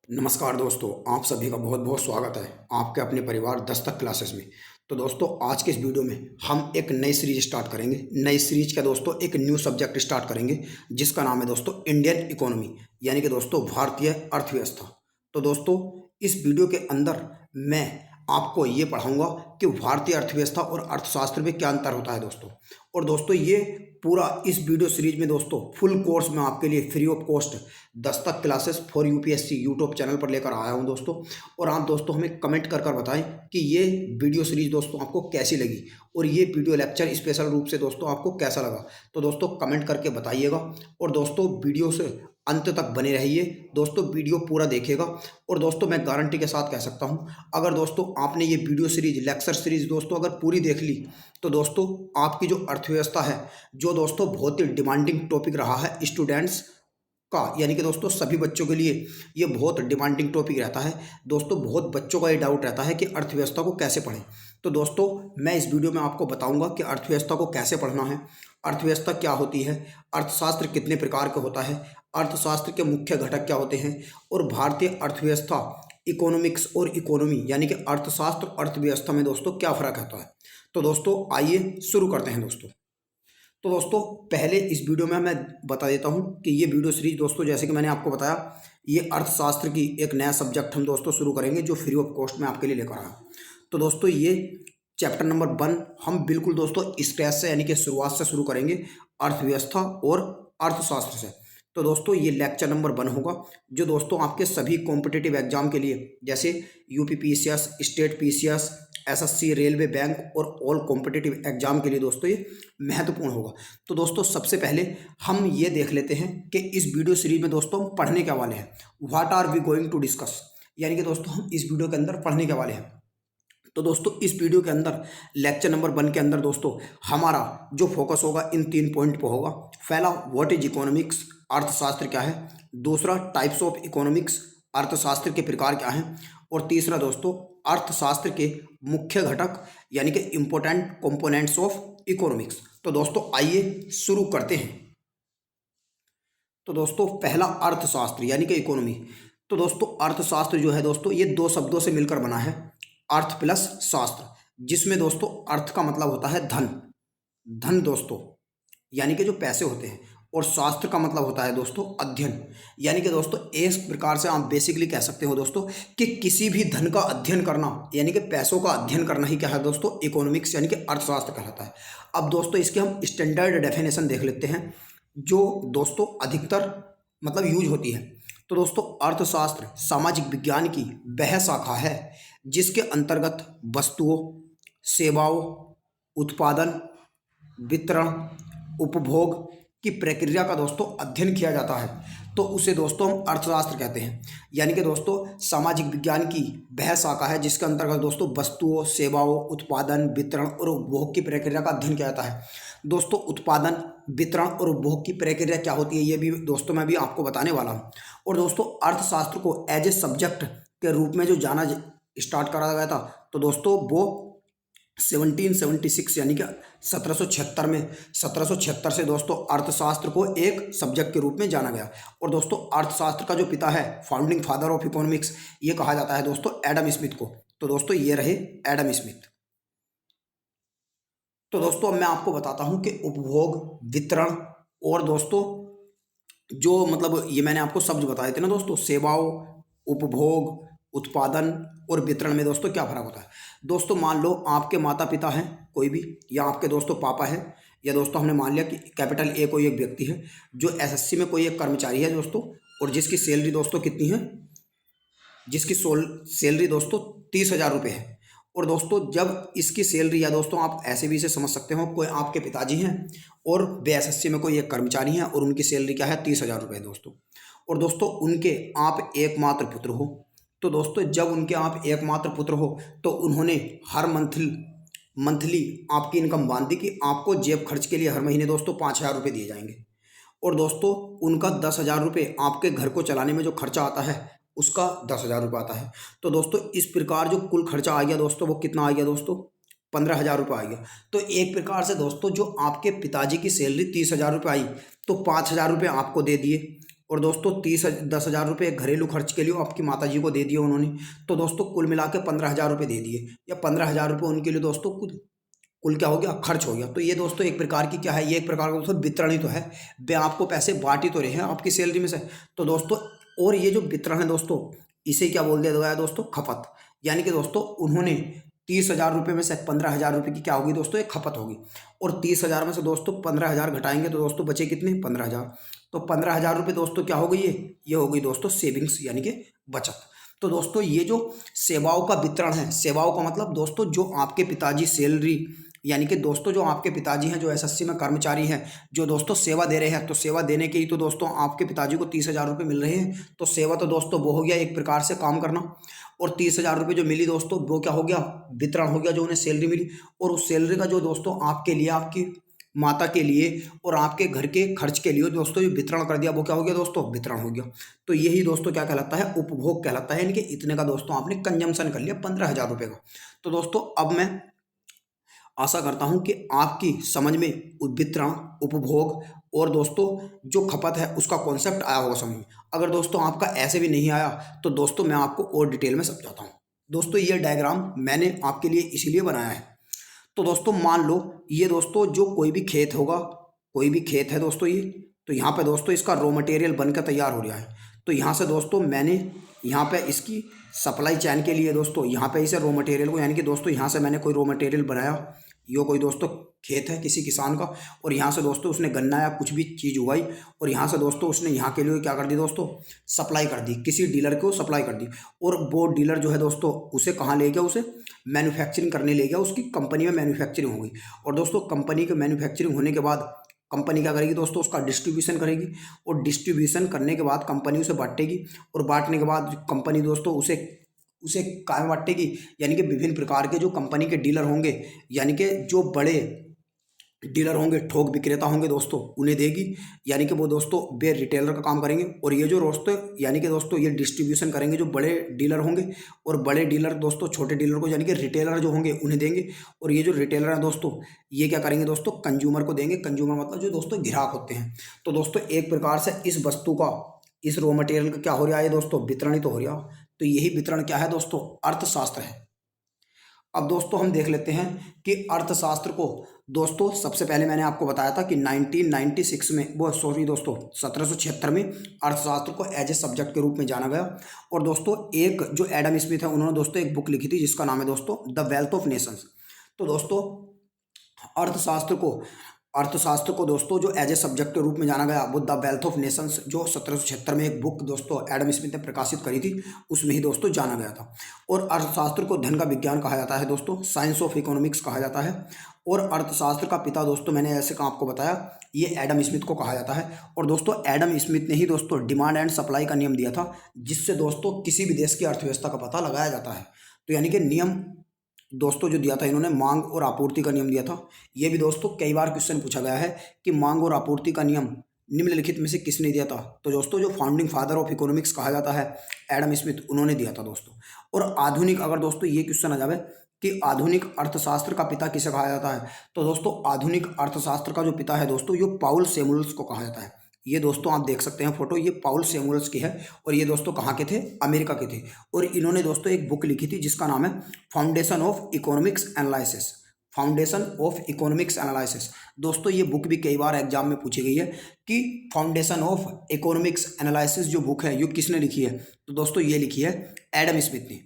नमस्कार दोस्तों, आप सभी का बहुत बहुत स्वागत है आपके अपने परिवार दस्तक क्लासेस में। तो दोस्तों, आज के इस वीडियो में हम एक नई सीरीज स्टार्ट करेंगे। नई सीरीज का दोस्तों एक न्यू सब्जेक्ट स्टार्ट करेंगे जिसका नाम है दोस्तों इंडियन इकोनॉमी, यानी कि दोस्तों भारतीय अर्थव्यवस्था। तो दोस्तों, इस वीडियो के अंदर मैं आपको ये पढ़ाऊंगा कि भारतीय अर्थव्यवस्था और अर्थशास्त्र में क्या अंतर होता है दोस्तों। और दोस्तों, ये पूरा इस वीडियो सीरीज में दोस्तों फुल कोर्स मैं आपके लिए free of cost Dastak classes for UPSC YouTube channel पर लेकर आया हूं दोस्तों। और आप दोस्तों हमें कमेंट कर बताएं कि ये वीडियो सीरीज दोस्तों आपको कैसी लगी और ये वीडियो लेक्चर स्पेशल रूप से दोस्तों आपको कैसा लगा। तो दोस्तों कमेंट करके बताइएगा और दोस्तों वीडियो से अंत तक बने रहिए दोस्तों, वीडियो पूरा देखिएगा। और दोस्तों मैं गारंटी के साथ कह सकता हूं, अगर दोस्तों आपने ये वीडियो सीरीज लेक्चर सीरीज दोस्तों अगर पूरी देख ली तो दोस्तों आपकी जो अर्थव्यवस्था है, जो दोस्तों बहुत ही डिमांडिंग टॉपिक रहा है स्टूडेंट्स का, यानी कि दोस्तों सभी बच्चों के लिए ये बहुत डिमांडिंग टॉपिक रहता है दोस्तों। बहुत बच्चों का ये डाउट रहता है कि अर्थव्यवस्था को कैसे पढ़ें। तो दोस्तों मैं इस वीडियो में आपको बताऊंगा कि अर्थव्यवस्था को कैसे पढ़ना है, अर्थव्यवस्था क्या होती है, अर्थशास्त्र कितने प्रकार का होता है, अर्थशास्त्र के मुख्य घटक क्या होते हैं, और भारतीय अर्थव्यवस्था इकोनॉमिक्स और इकोनॉमी यानी कि अर्थशास्त्र अर्थव्यवस्था में दोस्तों क्या फर्क होता है। तो दोस्तों आइए शुरू करते हैं दोस्तों। तो दोस्तों पहले इस वीडियो में मैं बता देता हूं कि ये वीडियो सीरीज दोस्तों, जैसे कि मैंने आपको बताया, ये अर्थशास्त्र की एक नया सब्जेक्ट हम दोस्तों शुरू करेंगे जो फ्री ऑफ कॉस्ट में आपके लिए लेकर आया। तो दोस्तों ये चैप्टर नंबर 1 हम बिल्कुल दोस्तों स्क्रैच से यानी कि शुरुआत से शुरू करेंगे, अर्थव्यवस्था और अर्थशास्त्र से। तो दोस्तों ये लेक्चर नंबर 1 होगा जो दोस्तों आपके सभी कॉम्पिटिटिव एग्जाम के लिए, जैसे UP PCS, state PCS, SSC, railway, bank और ऑल कॉम्पिटिटिव एग्जाम के लिए दोस्तों ये महत्वपूर्ण होगा। तो दोस्तों सबसे पहले हम ये देख लेते हैं कि इस वीडियो सीरीज में दोस्तों हम पढ़ने क्या वाले हैं, what are we going to discuss, यानी कि दोस्तों हम इस वीडियो के अंदर पढ़ने क्या वाले हैं। तो दोस्तों इस वीडियो के अंदर लेक्चर नंबर 1 के अंदर दोस्तों हमारा जो फोकस होगा इन 3 पॉइंट पर होगा। पहला, व्हाट इज इकोनॉमिक्स, अर्थशास्त्र क्या है। दूसरा, टाइप्स ऑफ इकोनॉमिक्स, अर्थशास्त्र के प्रकार क्या हैं। और तीसरा दोस्तों, अर्थशास्त्र के मुख्य घटक यानी कि इंपॉर्टेंट कंपोनेंट्स ऑफ इकोनॉमिक्स। तो दोस्तों आइए शुरू करते हैं। तो दोस्तों पहला, अर्थशास्त्र यानी कि इकोनॉमी। तो दोस्तों अर्थशास्त्र जो है दोस्तों ये 2 शब्दों से मिलकर बना है, अर्थ प्लस शास्त्र, जिसमें दोस्तों अर्थ का मतलब होता है धन, धन दोस्तों यानी कि जो पैसे होते हैं, और शास्त्र का मतलब होता है दोस्तों अध्ययन, यानी कि दोस्तों एक प्रकार से आप बेसिकली कह सकते हो दोस्तों कि किसी भी धन का अध्ययन करना यानी कि पैसों का अध्ययन करना ही क्या है दोस्तों, इकोनॉमिक्स यानी कि अर्थशास्त्र कहलाता है। अब दोस्तों इसके हम स्टैंडर्ड डेफिनेशन देख लेते हैं जो दोस्तों अधिकतर मतलब यूज होती है। तो दोस्तों अर्थशास्त्र सामाजिक विज्ञान की वह शाखा है जिसके अंतर्गत वस्तुओं, सेवाओं, उत्पादन, वितरण, उपभोग की प्रक्रिया का दोस्तों अध्ययन किया जाता है। तो उसे दोस्तों हम अर्थशास्त्र कहते हैं, यानी कि दोस्तों सामाजिक विज्ञान की वह शाखा है जिसके अंतर्गत दोस्तों वस्तुओं, सेवाओं, उत्पादन, वितरण और उपभोग की प्रक्रिया का अध्ययन किया जाता है। दोस्तों उत्पादन, वितरण और उपभोग की प्रक्रिया क्या होती है ये भी दोस्तों मैं भी आपको बताने वाला हूँ। और दोस्तों अर्थशास्त्र को एज ए सब्जेक्ट के रूप में जो जाना स्टार्ट करा गया था, तो दोस्तों वो 1776 यानी कि 1776 में, 1776 से दोस्तों अर्थशास्त्र को एक सब्जेक्ट के रूप में जाना गया। और दोस्तों अर्थशास्त्र का जो पिता है, फाउंडिंग फादर ऑफ इकोनॉमिक्स, ये कहा जाता है दोस्तों एडम स्मिथ को। तो दोस्तों ये रहे एडम स्मिथ। तो दोस्तों अब मैं आपको बताता हूं कि उपभोग, वितरण और दोस्तों जो मतलब ये मैंने आपको शब्द बताए थे ना दोस्तों, सेवाओं, उपभोग, उत्पादन और वितरण में दोस्तों क्या फर्क होता है। दोस्तों मान लो आपके माता पिता हैं कोई भी, या आपके दोस्तों पापा है, या दोस्तों हमने मान लिया कि कैपिटल ए कोई एक व्यक्ति है जो एसएससी में कोई एक कर्मचारी है दोस्तों, और जिसकी सैलरी दोस्तों कितनी है, जिसकी सैलरी दोस्तों 30,000 रुपये है। और दोस्तों जब इसकी सैलरी, या दोस्तों आप ऐसे भी इसे समझ सकते हो, कोई आपके पिताजी हैं और वे एसएससी में कोई एक कर्मचारी हैं और उनकी सैलरी क्या है 30,000 रुपये दोस्तों। और दोस्तों उनके आप एकमात्र पुत्र हो। तो दोस्तों जब उनके आप एकमात्र पुत्र हो तो उन्होंने हर मंथली आपकी इनकम बांध दी कि आपको जेब खर्च के लिए हर महीने दोस्तों 5,000 रुपये दिए जाएंगे। और दोस्तों उनका 10,000 रुपये आपके घर को चलाने में जो खर्चा आता है उसका 10,000 रुपये आता है। तो दोस्तों इस प्रकार जो कुल खर्चा आ गया दोस्तों वो कितना आ गया दोस्तों, 15,000 रुपये आ गया। तो एक प्रकार से दोस्तों जो आपके पिताजी की सैलरी 30,000 रुपये आई तो 5,000 रुपये आपको दे दिए, और दोस्तों 10,000 रुपये घरेलू खर्च के लिए आपकी माता जी को दे दिए उन्होंने। तो दोस्तों कुल मिला के 15,000 रुपये दे दिए, या 15,000 रुपये उनके लिए दोस्तों कुल क्या हो गया, खर्च हो गया। तो ये दोस्तों एक प्रकार की क्या है, ये एक प्रकार का दोस्तों वितरण ही तो है। वे आपको पैसे बांट ही तो रहे हैं आपकी सैलरी में से। तो दोस्तों और ये जो वितरण है दोस्तों, इसे क्या बोल दिया गया है दोस्तों, खपत। यानी कि दोस्तों उन्होंने 30,000 रुपये में से 15,000 रुपये की क्या होगी दोस्तों, एक खपत होगी। और 30,000 में से दोस्तों 15,000 घटाएंगे तो दोस्तों बचे कितने, 15,000। तो 15,000 रुपये दोस्तों क्या हो गई, ये हो गई दोस्तों सेविंग्स, यानी कि बचत। तो दोस्तों ये जो सेवाओं का वितरण है, सेवाओं का मतलब दोस्तों जो आपके पिताजी सैलरी, यानी कि दोस्तों जो आपके पिताजी हैं, जो एसएससी में कर्मचारी हैं, जो दोस्तों सेवा दे रहे हैं, तो सेवा देने के ही तो दोस्तों आपके पिताजी को 30,000 रुपये मिल रहे हैं। तो सेवा तो दोस्तों वो हो गया एक प्रकार से काम करना। और 30,000 रुपये जो मिली दोस्तों, वो क्या हो गया, वितरण हो गया, जो उन्हें सैलरी मिली। और उस सैलरी का जो दोस्तों आपके लिए, आपकी माता के लिए और आपके घर के खर्च के लिए दोस्तों जो वितरण कर दिया, वो क्या हो गया दोस्तों, वितरण हो गया। तो यही दोस्तों क्या कहलाता है, उपभोग कहलाता है। यानी कि इतने का दोस्तों आपने कंजम्पशन कर लिया 15,000 रुपये का। तो दोस्तों अब मैं आशा करता हूं कि आपकी समझ में वितरण, उपभोग और दोस्तों जो खपत है उसका कॉन्सेप्ट आया होगा समझ में। अगर दोस्तों आपका ऐसे भी नहीं आया तो दोस्तों मैं आपको और डिटेल में समझाता हूं। दोस्तों ये डायग्राम मैंने आपके लिए इसीलिए बनाया है। तो दोस्तों मान लो ये दोस्तों जो कोई भी खेत होगा, कोई भी खेत है दोस्तों ये, तो यहाँ पे दोस्तों इसका रॉ मटेरियल बनकर तैयार हो रहा है। तो यहाँ से दोस्तों मैंने यहाँ पे इसकी सप्लाई चैन के लिए दोस्तों यहाँ पे इसे रॉ मटेरियल को, यानी कि दोस्तों यहाँ से मैंने कोई रॉ मटेरियल बनाया, यो कोई दोस्तों खेत है किसी किसान का, और यहाँ से दोस्तों उसने गन्ना या कुछ भी चीज़ उगाई, और यहाँ से दोस्तों उसने यहाँ के लिए क्या कर दी दोस्तों, सप्लाई कर दी, किसी डीलर को सप्लाई कर दी। और वो डीलर जो है दोस्तों उसे कहाँ ले गया, उसे मैन्युफैक्चरिंग करने ले गया, उसकी कंपनी में मैन्युफैक्चरिंग हो गई। और दोस्तों कंपनी के मैन्युफैक्चरिंग होने के बाद कंपनी क्या करेगी दोस्तों, उसका डिस्ट्रीब्यूशन करेगी। और डिस्ट्रीब्यूशन करने के बाद कंपनी उसे बांटेगी, और बांटने के बाद कंपनी दोस्तों उसे उसे कहाँ में बांटेगी, यानी कि विभिन्न प्रकार के जो कंपनी के डीलर होंगे, यानी कि जो बड़े डीलर होंगे, थोक विक्रेता होंगे दोस्तों, उन्हें देगी। यानी कि वो दोस्तों वे रिटेलर का काम करेंगे। और ये जो दोस्तों यानी कि दोस्तों ये डिस्ट्रीब्यूशन करेंगे जो बड़े डीलर होंगे, और बड़े डीलर दोस्तों छोटे डीलर को, यानी कि रिटेलर जो होंगे उन्हें देंगे। और ये जो रिटेलर हैं दोस्तों, ये क्या करेंगे दोस्तों, कंज्यूमर को देंगे। कंज्यूमर मतलब जो दोस्तों ग्राहक होते हैं। तो दोस्तों एक प्रकार से इस वस्तु का, इस रॉ मटेरियल का क्या हो रहा है दोस्तों, वितरण ही तो हो रहा है। तो यही वितरण क्या है दोस्तों, अर्थशास्त्र है। अब दोस्तों हम देख लेते हैं कि अर्थशास्त्र को दोस्तों सबसे पहले मैंने आपको बताया था कि 1996 में, वो सॉरी दोस्तों 1776 में अर्थशास्त्र को एज ए सब्जेक्ट के रूप में जाना गया। और दोस्तों एक जो एडम स्मिथ है, उन्होंने दोस्तों एक बुक लिखी थी जिसका नाम है दोस्तों द वेल्थ ऑफ नेशंस। तो दोस्तों अर्थशास्त्र को दोस्तों जो एज ए सब्जेक्ट के रूप में जाना गया, वो द वेल्थ ऑफ नेशंस, जो 1776 में एक बुक दोस्तों एडम स्मिथ ने प्रकाशित करी थी, उसमें ही दोस्तों जाना गया था। और अर्थशास्त्र को धन का विज्ञान कहा जाता है दोस्तों, साइंस ऑफ इकोनॉमिक्स कहा जाता है। और अर्थशास्त्र का पिता दोस्तों मैंने ऐसे का आपको बताया, ये एडम स्मिथ को कहा जाता है। और दोस्तों एडम स्मिथ ने ही दोस्तों डिमांड एंड सप्लाई का नियम दिया था, जिससे दोस्तों किसी भी देश की अर्थव्यवस्था का पता लगाया जाता है। तो यानी कि नियम दोस्तों जो दिया था इन्होंने, मांग और आपूर्ति का नियम दिया था। ये भी दोस्तों कई बार क्वेश्चन पूछा गया है कि मांग और आपूर्ति का नियम निम्नलिखित में से किसने दिया था। तो दोस्तों जो फाउंडिंग फादर ऑफ इकोनॉमिक्स कहा जाता है एडम स्मिथ, उन्होंने दिया था दोस्तों। और आधुनिक, अगर दोस्तों ये क्वेश्चन आ जाए कि आधुनिक अर्थशास्त्र का पिता किसे कहा जाता है, तो दोस्तों आधुनिक अर्थशास्त्र का जो पिता है दोस्तों, ये पाउल सैमुअल्स को कहा जाता है। ये दोस्तों आप देख सकते हैं फोटो, ये पाउल सैमुअल्स की है। और ये दोस्तों कहाँ के थे, अमेरिका के थे। और इन्होंने दोस्तों एक बुक लिखी थी जिसका नाम है foundation of economics analysis. Foundation of economics analysis दोस्तों, ये बुक भी कई बार एग्जाम में पूछी गई है कि फाउंडेशन ऑफ इकोनॉमिक्स एनालिसिस जो बुक है ये किसने लिखी है। तो दोस्तों ये लिखी है एडम स्मिथ ने।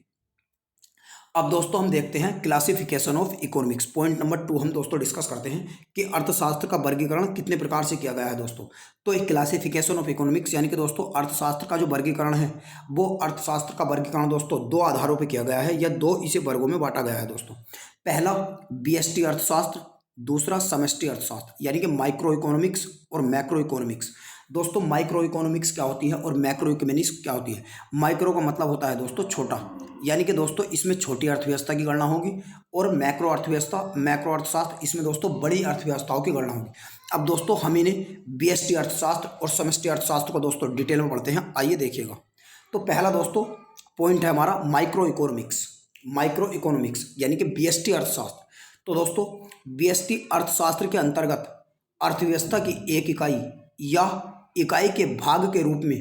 अब दोस्तों हम देखते हैं classification of economics. Point number 2 हम दोस्तों डिस्कस करते हैं कि अर्थशास्त्र का वर्गीकरण कितने प्रकार से किया गया है दोस्तों। तो एक क्लासिफिकेशन ऑफ इकोनॉमिक्स, यानी कि दोस्तों अर्थशास्त्र का जो वर्गीकरण है, वो अर्थशास्त्र का वर्गीकरण दोस्तों 2 आधारों पर किया गया है, या 2 इसे वर्गों में बांटा गया है दोस्तों। पहला बीएसटी अर्थशास्त्र, दूसरा समष्टि अर्थशास्त्र, यानी कि माइक्रो इकोनॉमिक्स और मैक्रो इकोनॉमिक्स। दोस्तों माइक्रो इकोनॉमिक्स क्या होती है और मैक्रो इकोनॉमिक्स क्या होती है। माइक्रो का मतलब होता है दोस्तों छोटा, यानी कि दोस्तों इसमें छोटी अर्थव्यवस्था की गणना होगी। और मैक्रो अर्थशास्त्र, इसमें दोस्तों बड़ी अर्थव्यवस्थाओं की गणना होगी। अब दोस्तों हम इन्हें बीएसटी अर्थशास्त्र और समष्टि अर्थशास्त्र को दोस्तों डिटेल में पढ़ते हैं, आइए देखिएगा। तो पहला दोस्तों पॉइंट है हमारा माइक्रो इकोनॉमिक्स यानी कि बीएसटी अर्थशास्त्र। तो दोस्तों बीएसटी अर्थशास्त्र के अंतर्गत अर्थव्यवस्था की एक इकाई या इकाई के भाग के रूप में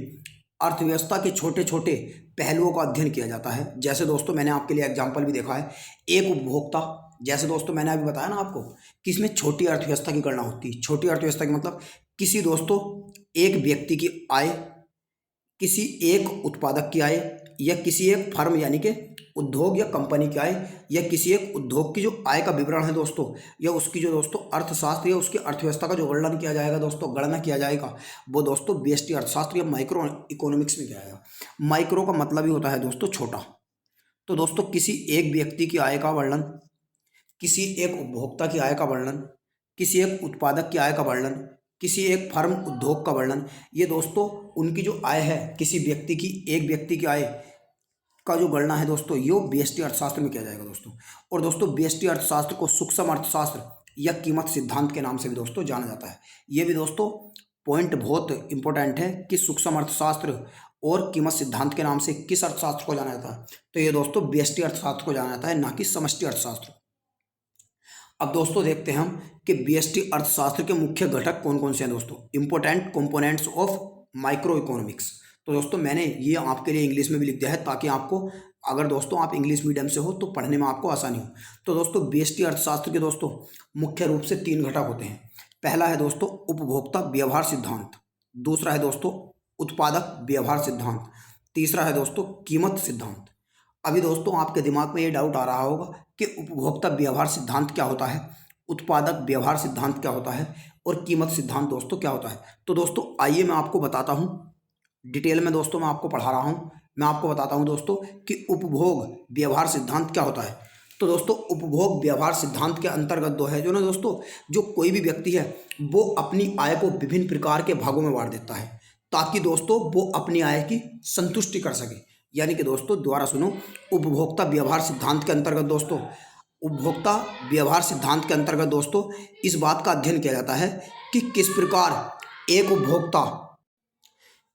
अर्थव्यवस्था के छोटे छोटे पहलुओं का अध्ययन किया जाता है। जैसे दोस्तों मैंने आपके लिए एग्जाम्पल भी देखा है, एक उपभोक्ता, जैसे दोस्तों मैंने अभी बताया ना आपको कि इसमें छोटी अर्थव्यवस्था की गणना होती है। छोटी अर्थव्यवस्था की मतलब किसी दोस्तों एक व्यक्ति की आय, किसी एक उत्पादक की आय, या किसी एक फर्म यानी कि उद्योग या कंपनी की आय, या किसी एक उद्योग की जो आय का विवरण है दोस्तों, या उसकी जो दोस्तों अर्थशास्त्र या उसकी अर्थव्यवस्था का जो वर्णन किया जाएगा दोस्तों, गणना किया जाएगा, वो दोस्तों व्यष्टि अर्थशास्त्र या माइक्रो इकोनॉमिक्स में किया जाएगा। माइक्रो का मतलब ही होता है दोस्तों छोटा। तो दोस्तों किसी एक व्यक्ति की आय का वर्णन, किसी एक उपभोक्ता की आय का वर्णन, किसी एक उत्पादक की आय का वर्णन, किसी एक फर्म उद्योग का वर्णन, ये दोस्तों उनकी जो आय है, किसी व्यक्ति की, एक व्यक्ति की आय का जो गणना है दोस्तों, ये व्यष्टि अर्थशास्त्र में किया जाएगा दोस्तों। और दोस्तों व्यष्टि अर्थशास्त्र को सूक्ष्म अर्थशास्त्र या कीमत सिद्धांत के नाम से भी दोस्तों जाना जाता है। ये भी दोस्तों पॉइंट बहुत इंपॉर्टेंट है कि सूक्ष्म अर्थशास्त्र और कीमत सिद्धांत के नाम से किस अर्थशास्त्र को जाना जाता है, तो ये दोस्तों व्यष्टि अर्थशास्त्र को जाना जाता है, ना कि समष्टि अर्थशास्त्र। अब दोस्तों देखते हैं हम कि व्यष्टि अर्थशास्त्र के मुख्य घटक कौन कौन से हैं दोस्तों, important components of micro economics. तो दोस्तों मैंने ये आपके लिए इंग्लिश में भी लिख दिया है, ताकि आपको, अगर दोस्तों आप इंग्लिश मीडियम से हो तो पढ़ने में आपको आसानी हो। तो दोस्तों व्यष्टि अर्थशास्त्र के दोस्तों मुख्य रूप से 3 घटक होते हैं। पहला है दोस्तों उपभोक्ता व्यवहार सिद्धांत, दूसरा है दोस्तों उत्पादक व्यवहार सिद्धांत, तीसरा है दोस्तों कीमत सिद्धांत। अभी दोस्तों आपके दिमाग में ये डाउट आ रहा होगा कि उपभोक्ता व्यवहार सिद्धांत क्या होता है, उत्पादक व्यवहार सिद्धांत क्या होता है, और कीमत सिद्धांत दोस्तों क्या होता है। तो दोस्तों आइए मैं आपको बताता हूँ डिटेल में, दोस्तों मैं आपको पढ़ा रहा हूँ, मैं आपको बताता हूँ दोस्तों कि उपभोग व्यवहार सिद्धांत क्या होता है। तो दोस्तों उपभोग व्यवहार सिद्धांत के अंतर्गत दो है जो ना दोस्तों, जो कोई भी व्यक्ति है वो अपनी आय को विभिन्न प्रकार के भागों में बांट देता है, ताकि दोस्तों वो अपनी आय की संतुष्टि कर सके। यानी कि दोस्तों दोबारा सुनो, उपभोक्ता व्यवहार सिद्धांत के अंतर्गत दोस्तों, उपभोक्ता व्यवहार सिद्धांत के अंतर्गत दोस्तों इस बात का अध्ययन किया जाता है कि किस प्रकार एक उपभोक्ता,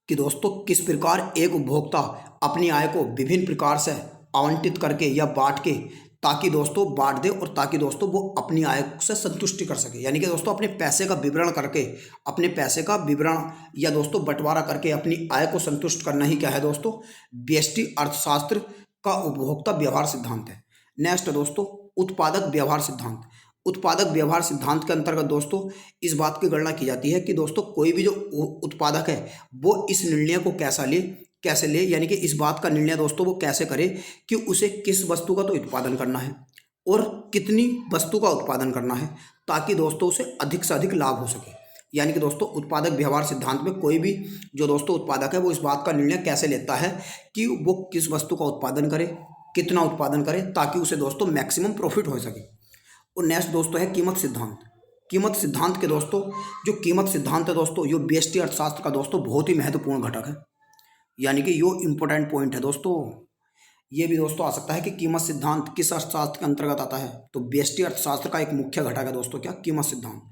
कि दोस्तों किस प्रकार एक उपभोक्ता अपनी आय को विभिन्न प्रकार से आवंटित करके या बांट के, ताकि दोस्तों बांट दे, और ताकि दोस्तों वो अपनी आय से संतुष्टि कर सके। यानी कि दोस्तों अपने पैसे का विवरण करके, अपने पैसे का विवरण या दोस्तों बंटवारा करके अपनी आय को संतुष्ट करना ही क्या है दोस्तों, व्यष्टि अर्थशास्त्र का उपभोक्ता व्यवहार सिद्धांत है। नेक्स्ट दोस्तों उत्पादक व्यवहार सिद्धांत। उत्पादक व्यवहार सिद्धांत के अंतर्गत दोस्तों इस बात की गणना की जाती है कि दोस्तों कोई भी जो उत्पादक है वो इस निर्णय को कैसे ले, यानी कि इस बात का निर्णय दोस्तों वो कैसे करे कि उसे किस वस्तु का तो उत्पादन करना है और कितनी वस्तु का उत्पादन करना है, ताकि दोस्तों उसे अधिक से अधिक लाभ हो सके। यानी कि दोस्तों उत्पादक व्यवहार सिद्धांत में कोई भी जो दोस्तों उत्पादक है वो इस बात का निर्णय कैसे लेता है कि वो किस वस्तु का उत्पादन करे, कितना उत्पादन करे, ताकि उसे दोस्तों मैक्सिमम प्रॉफिट हो सके। और नेक्स्ट दोस्तों है कीमत सिद्धांत। कीमत सिद्धांत के दोस्तों, जो कीमत सिद्धांत है दोस्तों, ये व्यष्टि अर्थशास्त्र का दोस्तों बहुत ही महत्वपूर्ण घटक है, यानी कि यो इंपॉर्टेंट पॉइंट है दोस्तों। ये भी दोस्तों आ सकता है कि कीमत सिद्धांत किस अर्थशास्त्र के अंतर्गत आता है, तो व्यष्टि अर्थशास्त्र का एक मुख्य घटक है दोस्तों क्या, कीमत सिद्धांत।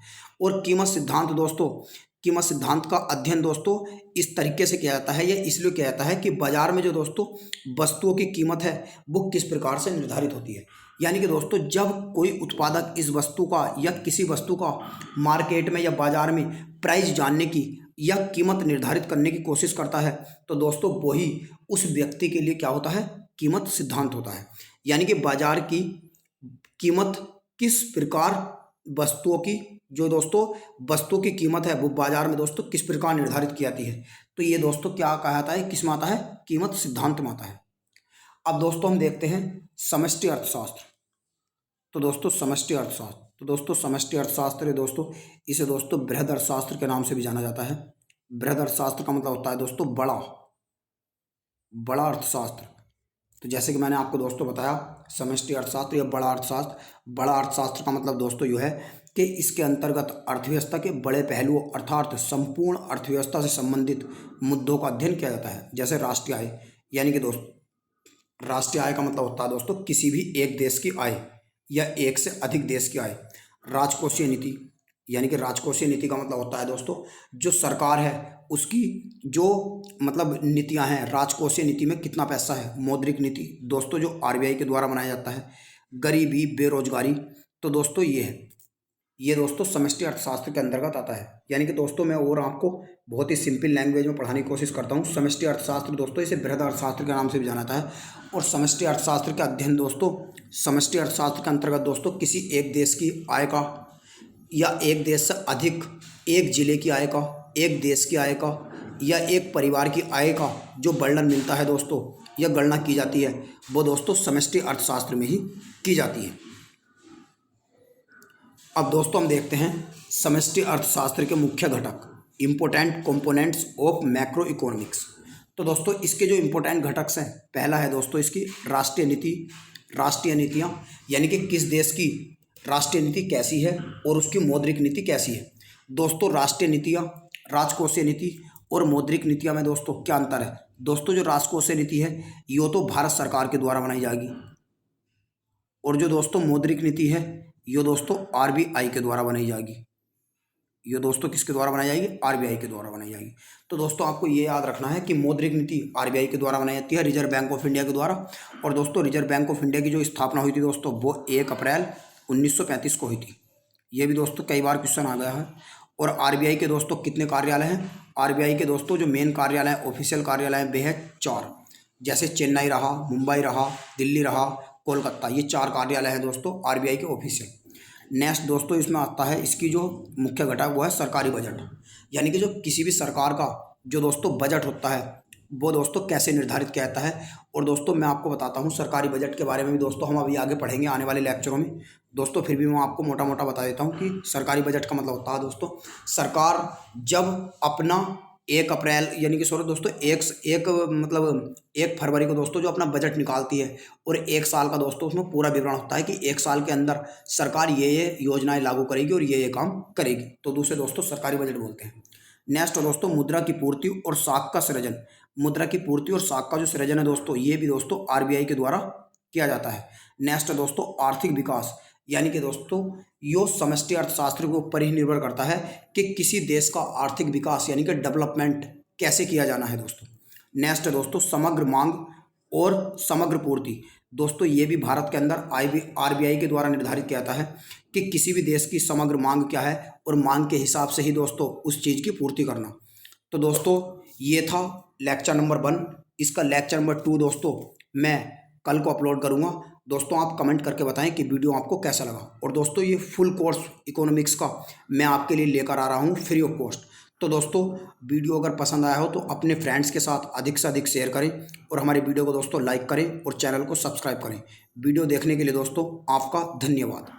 और कीमत सिद्धांत दोस्तों, कीमत सिद्धांत का अध्ययन दोस्तों इस तरीके से किया जाता है, या इसलिए किया जाता है कि बाजार में जो दोस्तों वस्तुओं की कीमत है वो किस प्रकार से निर्धारित होती है। यानी कि दोस्तों जब कोई उत्पादक इस वस्तु का या किसी वस्तु का मार्केट में या बाजार में प्राइस जानने की या कीमत निर्धारित करने की कोशिश करता है, तो दोस्तों वही उस व्यक्ति के लिए क्या होता है, कीमत सिद्धांत होता है। यानी कि बाजार की कीमत किस प्रकार वस्तुओं की, जो दोस्तों वस्तुओं की कीमत है वो बाजार में दोस्तों किस प्रकार निर्धारित की जाती है, तो ये दोस्तों क्या कहा जाता है, किस में आता है, कीमत सिद्धांत में आता है। अब दोस्तों हम देखते हैं समष्टि अर्थशास्त्र। तो दोस्तों समष्टि अर्थशास्त्र, तो दोस्तों समष्टि अर्थशास्त्र है दोस्तों, इसे दोस्तों बृहद अर्थशास्त्र के नाम से भी जाना जाता है। बृहद अर्थशास्त्र का मतलब होता है दोस्तों बड़ा अर्थशास्त्र। तो जैसे कि मैंने आपको दोस्तों बताया समष्टि अर्थशास्त्र या बड़ा अर्थशास्त्र। बड़ा अर्थशास्त्र का मतलब दोस्तों यह है कि इसके अंतर्गत अर्थव्यवस्था के बड़े पहलुओं अर्थात संपूर्ण अर्थव्यवस्था से संबंधित मुद्दों का अध्ययन किया जाता है। जैसे राष्ट्रीय आय, यानी कि दोस्तों राष्ट्रीय आय का मतलब होता है दोस्तों किसी भी एक देश की आय या एक से अधिक देश की आय। राजकोषीय नीति, यानी कि राजकोषीय नीति का मतलब होता है दोस्तों जो सरकार है उसकी जो मतलब नीतियां हैं, राजकोषीय नीति में कितना पैसा है। मौद्रिक नीति दोस्तों जो आरबीआई के द्वारा बनाया जाता है। गरीबी बेरोजगारी, तो दोस्तों ये है। ये दोस्तों समष्टि अर्थशास्त्र के अंतर्गत आता है। यानी कि दोस्तों मैं और आपको बहुत ही सिंपल लैंग्वेज में पढ़ाने की कोशिश करता हूँ। समष्टि अर्थशास्त्र दोस्तों इसे बृहद अर्थशास्त्र के नाम से भी जाना जाता है। और समष्टि अर्थशास्त्र का अध्ययन दोस्तों समष्टि अर्थशास्त्र के अंतर्गत दोस्तों किसी एक देश की आय का या एक देश से अधिक एक जिले की आय का, एक देश की आय का या एक परिवार की आय का जो वर्णन मिलता है दोस्तों या गणना की जाती है, वो दोस्तों समष्टि अर्थशास्त्र में ही की जाती है। अब दोस्तों हम देखते हैं समष्टि अर्थशास्त्र के मुख्य घटक, important components of macro economics. तो दोस्तों इसके जो इम्पोर्टेंट घटक हैं, पहला है दोस्तों इसकी राष्ट्रीय नीति, राष्ट्रीय नीतियाँ, यानी कि किस देश की राष्ट्रीय नीति कैसी है और उसकी मौद्रिक नीति कैसी है। दोस्तों राष्ट्रीय नीतियाँ, राजकोषीय नीति और मौद्रिक नीतियाँ में दोस्तों क्या अंतर है। दोस्तों जो राजकोषीय नीति है ये तो भारत सरकार के द्वारा बनाई जाएगी, और जो दोस्तों मौद्रिक नीति है ये दोस्तों आरबीआई के द्वारा बनाई जाएगी। ये दोस्तों किसके द्वारा बनाई जाएगी, आरबीआई के द्वारा बनाई जाएगी। तो दोस्तों आपको ये याद रखना है कि मौद्रिक नीति आरबीआई के द्वारा बनाई जाती है, रिजर्व बैंक ऑफ इंडिया के द्वारा। और दोस्तों रिजर्व बैंक ऑफ इंडिया की जो स्थापना हुई थी दोस्तों वो 1 अप्रैल 1935 को हुई थी। ये भी दोस्तों कई बार क्वेश्चन आ गया है। और आरबीआई के दोस्तों कितने कार्यालय हैं, आरबीआई के दोस्तों जो मेन कार्यालय ऑफिशियल कार्यालय हैं वे है 4, जैसे चेन्नई रहा, मुंबई रहा, दिल्ली रहा, कोलकाता, ये 4 कार्यालय हैं दोस्तों आरबीआई के ऑफिशियल। नेक्स्ट दोस्तों इसमें आता है इसकी जो मुख्य घटक वो है सरकारी बजट, यानी कि जो किसी भी सरकार का जो दोस्तों बजट होता है वो दोस्तों कैसे निर्धारित किया जाता है। और दोस्तों मैं आपको बताता हूँ सरकारी बजट के बारे में भी दोस्तों हम अभी आगे पढ़ेंगे आने वाले लेक्चरों में दोस्तों। फिर भी मैं आपको मोटा मोटा बता देता हूँ कि सरकारी बजट का मतलब होता है दोस्तों सरकार जब अपना 1 अप्रैल यानी कि सॉरी दोस्तों मतलब 1 फरवरी को दोस्तों जो अपना बजट निकालती है, और 1 साल का दोस्तों उसमें पूरा विवरण होता है कि 1 साल के अंदर सरकार ये योजनाएं लागू करेगी और ये काम करेगी, तो दूसरे दोस्तों सरकारी बजट बोलते हैं। नेक्स्ट दोस्तों मुद्रा की पूर्ति और साख का सृजन। मुद्रा की पूर्ति और साख का जो सृजन है दोस्तों ये भी दोस्तों आरबीआई के द्वारा किया जाता है। नेक्स्ट दोस्तों आर्थिक विकास, यानी कि दोस्तों यो समष्टि अर्थशास्त्र के ऊपर ही निर्भर करता है कि किसी देश का आर्थिक विकास यानी कि डेवलपमेंट कैसे किया जाना है दोस्तों। नेक्स्ट दोस्तों समग्र मांग और समग्र पूर्ति। दोस्तों ये भी भारत के अंदर आरबीआई के द्वारा निर्धारित किया जाता है कि किसी भी देश की समग्र मांग क्या है और मांग के हिसाब से ही दोस्तों उस चीज़ की पूर्ति करना। तो दोस्तों ये था लेक्चर नंबर 1। इसका लेक्चर नंबर 2 दोस्तों मैं कल को अपलोड करूँगा। दोस्तों आप कमेंट करके बताएं कि वीडियो आपको कैसा लगा। और दोस्तों ये फुल कोर्स इकोनॉमिक्स का मैं आपके लिए लेकर आ रहा हूँ फ्री ऑफ कॉस्ट। तो दोस्तों वीडियो अगर पसंद आया हो तो अपने फ्रेंड्स के साथ अधिक से अधिक शेयर करें और हमारे वीडियो को दोस्तों लाइक करें और चैनल को सब्सक्राइब करें। वीडियो देखने के लिए दोस्तों आपका धन्यवाद।